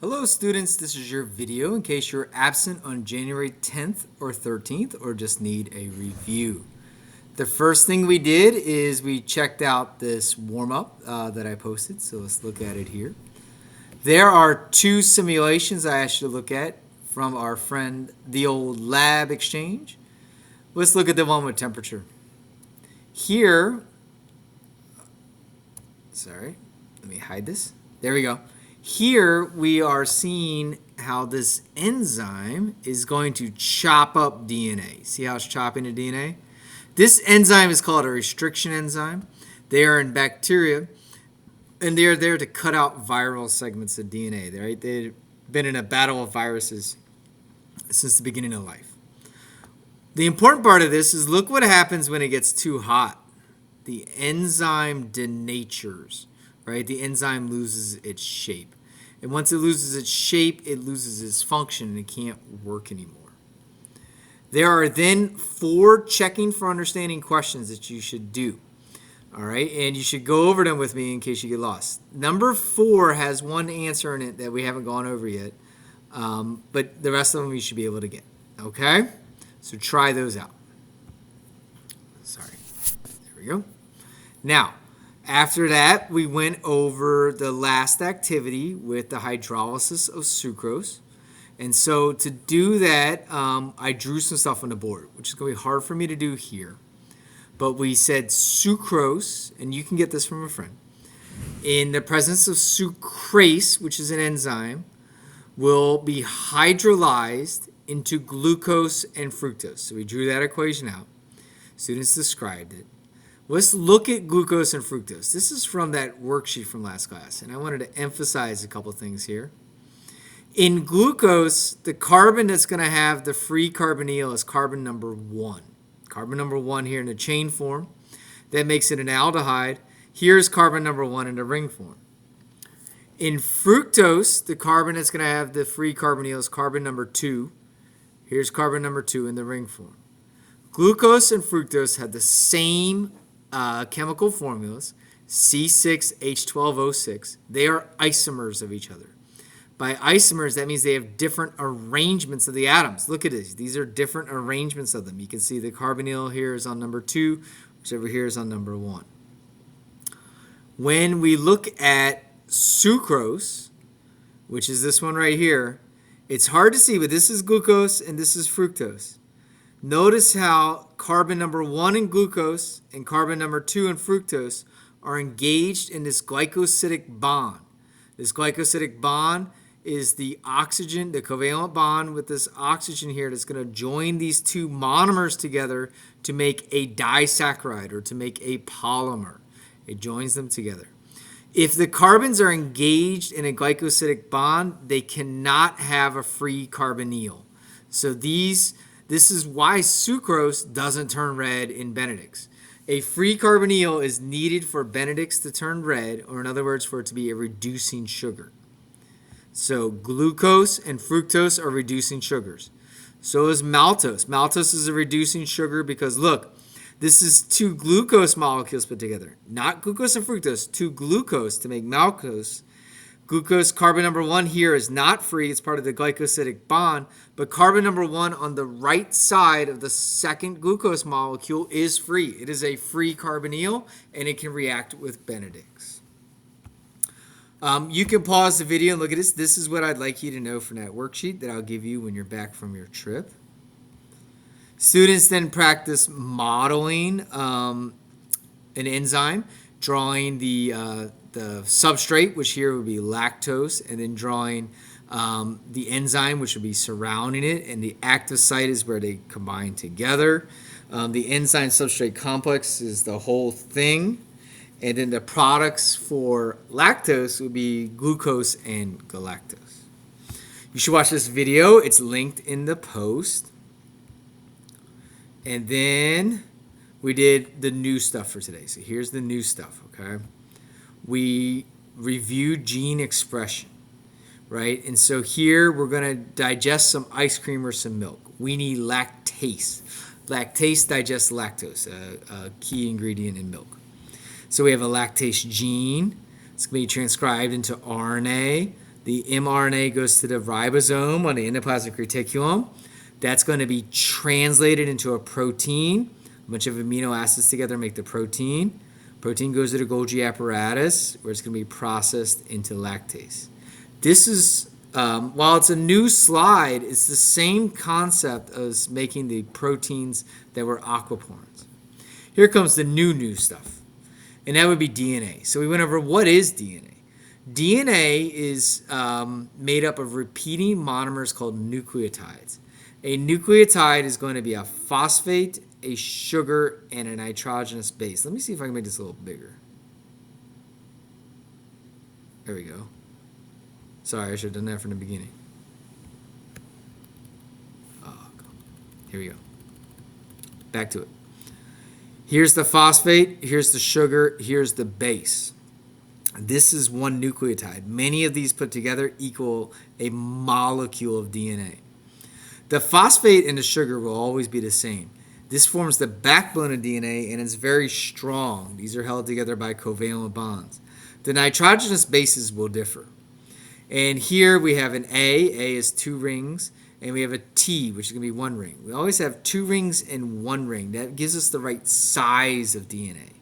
Hello students, this is your video in case you're absent on January 10th or 13th or just need a review. The first thing we did is we checked out this warm-up that I posted, so let's look at it here. There are two simulations I asked you to look at from our friend, the old lab exchange. Let's look at the one with temperature. Here, sorry, let me hide this. There we go. Here we are seeing how this enzyme is going to chop up DNA. See how it's chopping the DNA? This enzyme is called a restriction enzyme. They are in bacteria, and they are there to cut out viral segments of DNA. Right? They've been in a battle of viruses since the beginning of life. The important part of this is look what happens when it gets too hot. The enzyme denatures. Right? The enzyme loses its shape. And once it loses its shape, it loses its function and it can't work anymore. There are then 4 checking for understanding questions that you should do. All right, and you should go over them with me in case you get lost. Number 4 has one answer in it that we haven't gone over yet, but the rest of them you should be able to get. Okay? So try those out. Sorry. There we go. Now, after that, we went over the last activity with the hydrolysis of sucrose. And so to do that, I drew some stuff on the board, which is going to be hard for me to do here. But we said sucrose, and you can get this from a friend, in the presence of sucrase, which is an enzyme, will be hydrolyzed into glucose and fructose. So we drew that equation out. Students described it. Let's look at glucose and fructose. This is from that worksheet from last class, and I wanted to emphasize a couple things here. In glucose, the carbon that's going to have the free carbonyl is carbon number 1. Carbon number 1 here in the chain form. That makes it an aldehyde. Here's carbon number 1 in the ring form. In fructose, the carbon that's going to have the free carbonyl is carbon number 2. Here's carbon number 2 in the ring form. Glucose and fructose have the same chemical formulas, C6H12O6. They are isomers of each other. By isomers, that means they have different arrangements of the atoms. Look at this. These are different arrangements of them. You can see the carbonyl here is on number 2, which over here is on number 1. When we look at sucrose, which is this one right here, it's hard to see, but this is glucose and this is fructose. Notice how carbon number 1 in glucose and carbon number 2 in fructose are engaged in this glycosidic bond. This glycosidic bond is the oxygen, the covalent bond with this oxygen here that's going to join these two monomers together to make a disaccharide or to make a polymer. It joins them together. If the carbons are engaged in a glycosidic bond, they cannot have a free carbonyl. So this is why sucrose doesn't turn red in Benedict's. A free carbonyl is needed for Benedict's to turn red, or in other words, for it to be a reducing sugar. So glucose and fructose are reducing sugars. So is maltose. Maltose is a reducing sugar because, look, this is 2 glucose molecules put together. Not glucose and fructose, 2 glucose to make maltose. Glucose, carbon number 1 here is not free. It's part of the glycosidic bond. But carbon number 1 on the right side of the second glucose molecule is free. It is a free carbonyl, and it can react with Benedict's. You can pause the video and look at this. This is what I'd like you to know from that worksheet that I'll give you when you're back from your trip. Students then practice modeling an enzyme, drawing the substrate, which here would be lactose, and then drawing the enzyme, which would be surrounding it, and the active site is where they combine together. The enzyme substrate complex is the whole thing, and then the products for lactose would be glucose and galactose. You should watch this video. It's linked in the post. And then we did the new stuff for today. So here's the new stuff, okay? We reviewed gene expression, right? And so here we're going to digest some ice cream or some milk. We need lactase. Lactase digests lactose, a key ingredient in milk. So we have a lactase gene. It's going to be transcribed into RNA. The mRNA goes to the ribosome on the endoplasmic reticulum. That's going to be translated into a protein. A bunch of amino acids together make the protein. Protein goes to the Golgi apparatus, where it's going to be processed into lactase. This is, while it's a new slide, it's the same concept as making the proteins that were aquaporins. Here comes the new stuff, and that would be DNA. So we went over what is DNA. DNA is made up of repeating monomers called nucleotides. A nucleotide is going to be a phosphate, a sugar, and a nitrogenous base. Let me see if I can make this a little bigger. There we go. Sorry, I should have done that from the beginning. Oh, here we go. Back to it. Here's the phosphate, here's the sugar, here's the base. This is one nucleotide. Many of these put together equal a molecule of DNA. The phosphate and the sugar will always be the same. This forms the backbone of DNA, and it's very strong. These are held together by covalent bonds. The nitrogenous bases will differ. And here we have an A. A is 2 rings. And we have a T, which is going to be 1 ring. We always have 2 rings and 1 ring. That gives us the right size of DNA.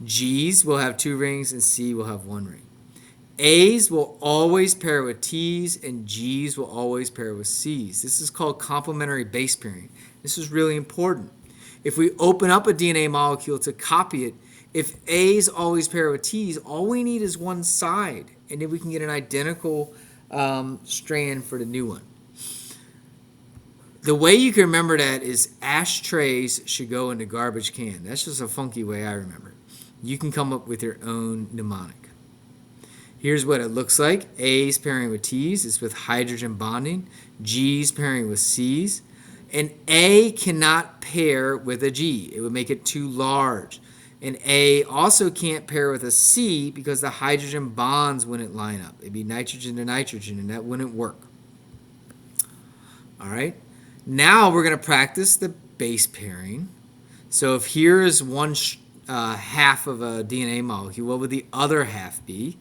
G's will have 2 rings, and C will have 1 ring. A's will always pair with T's, and G's will always pair with C's. This is called complementary base pairing. This is really important. If we open up a DNA molecule to copy it, if A's always pair with T's, all we need is one side, and then we can get an identical strand for the new one. The way you can remember that is ashtrays should go in the garbage can. That's just a funky way I remember it. You can come up with your own mnemonic. Here's what it looks like. A's pairing with T's is with hydrogen bonding. G's pairing with C's. And A cannot pair with a G. It would make it too large. And A also can't pair with a C because the hydrogen bonds wouldn't line up. It'd be nitrogen to nitrogen, and that wouldn't work. All right. Now we're going to practice the base pairing. So if here is one half of a DNA molecule, what would the other half be?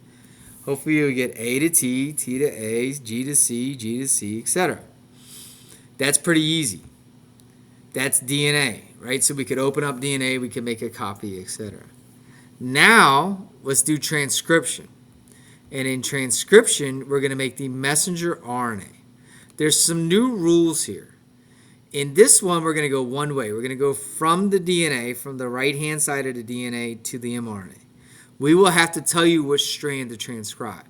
Hopefully you'll get A to T, T to A, G to C, G to C, etc. That's pretty easy. That's DNA, right? So we could open up DNA, we could make a copy, etc. Now let's do transcription. And in transcription, we're going to make the messenger RNA. There's some new rules here. In this one, we're going to go one way. We're going to go from the DNA, from the right-hand side of the DNA to the mRNA. We will have to tell you which strand to transcribe.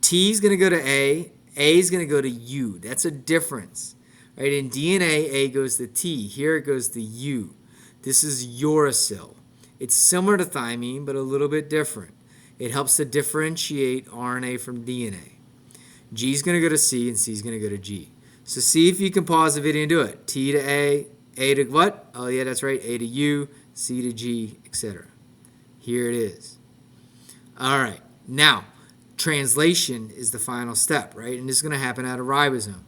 T is going to go to A is going to go to U. That's a difference. Right? In DNA, A goes to T. Here it goes to U. This is uracil. It's similar to thymine, but a little bit different. It helps to differentiate RNA from DNA. G is going to go to C, and C is going to go to G. So see if you can pause the video and do it. T to A to what? Oh yeah, that's right, A to U, C to G, etc. Here it is. All right, now translation is the final step, right? And this is going to happen at a ribosome.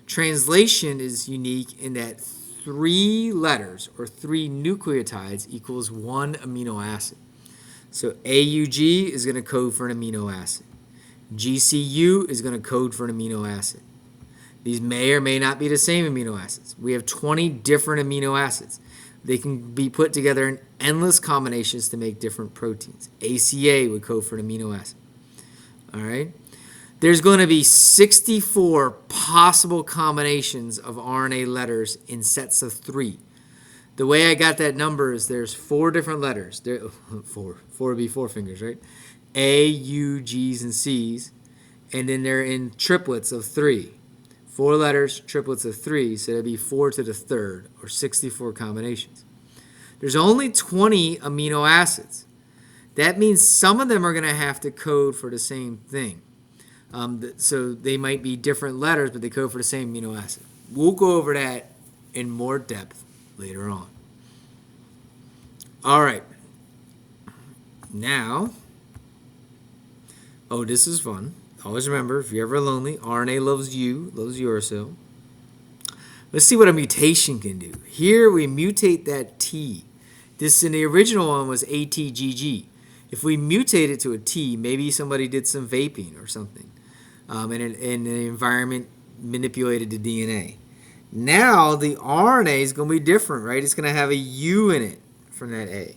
Translation is unique in that 3 letters or 3 nucleotides equals 1 amino acid. So AUG is going to code for an amino acid. GCU is going to code for an amino acid. These may or may not be the same amino acids. We have 20 different amino acids. They can be put together in endless combinations to make different proteins. ACA would code for an amino acid. All right? There's going to be 64 possible combinations of RNA letters in sets of 3. The way I got that number is there's 4 different letters. Four would be 4 fingers, right? A, U, G's, and C's. And then they're in triplets of 3. 4 letters, triplets of 3, so that'd be 4 to the 3rd, or 64 combinations. There's only 20 amino acids. That means some of them are going to have to code for the same thing. So they might be different letters, but they code for the same amino acid. We'll go over that in more depth later on. All right. Now, this is fun. Always remember, if you're ever lonely, RNA loves you, loves uracil. Let's see what a mutation can do. Here we mutate that T. This in the original one was ATGG. If we mutate it to a T, maybe somebody did some vaping or something. and the environment manipulated the DNA. Now the RNA is going to be different, right? It's going to have a U in it from that A.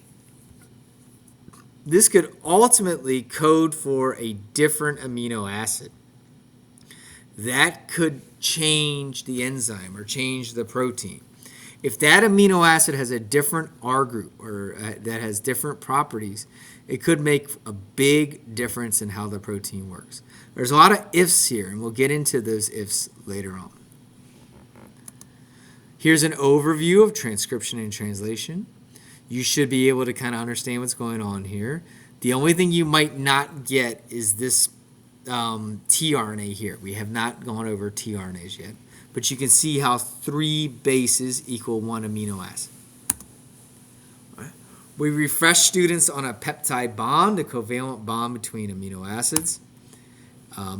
This could ultimately code for a different amino acid. That could change the enzyme or change the protein. If that amino acid has a different R group or that has different properties, it could make a big difference in how the protein works. There's a lot of ifs here, and we'll get into those ifs later on. Here's an overview of transcription and translation. You should be able to kind of understand what's going on here. The only thing you might not get is this tRNA here. We have not gone over tRNAs yet, but you can see how 3 bases equal 1 amino acid. Right. We refresh students on a peptide bond, a covalent bond between amino acids.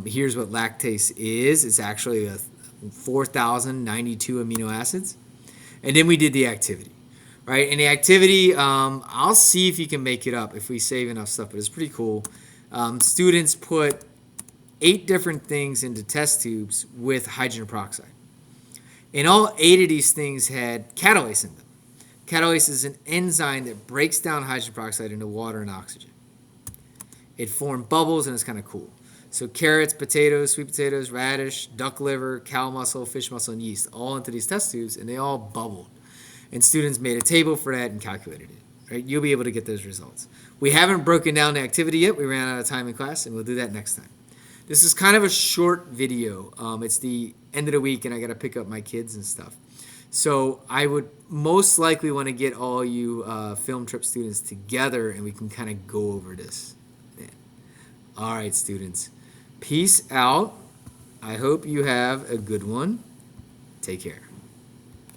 Here's what lactase is. It's actually a 4,092 amino acids. And then we did the activity, right? And the activity, I'll see if you can make it up if we save enough stuff, but it's pretty cool. Students put 8 different things into test tubes with hydrogen peroxide. And all 8 of these things had catalase in them. Catalase is an enzyme that breaks down hydrogen peroxide into water and oxygen. It formed bubbles, and it's kind of cool. So carrots, potatoes, sweet potatoes, radish, duck liver, cow muscle, fish muscle, and yeast, all into these test tubes, and they all bubbled. And students made a table for that and calculated it. Right? You'll be able to get those results. We haven't broken down the activity yet. We ran out of time in class, and we'll do that next time. This is kind of a short video. It's the end of the week, and I got to pick up my kids and stuff. So I would most likely want to get all you film trip students together, and we can kind of go over this then. All right, students. Peace out. I hope you have a good one. Take care.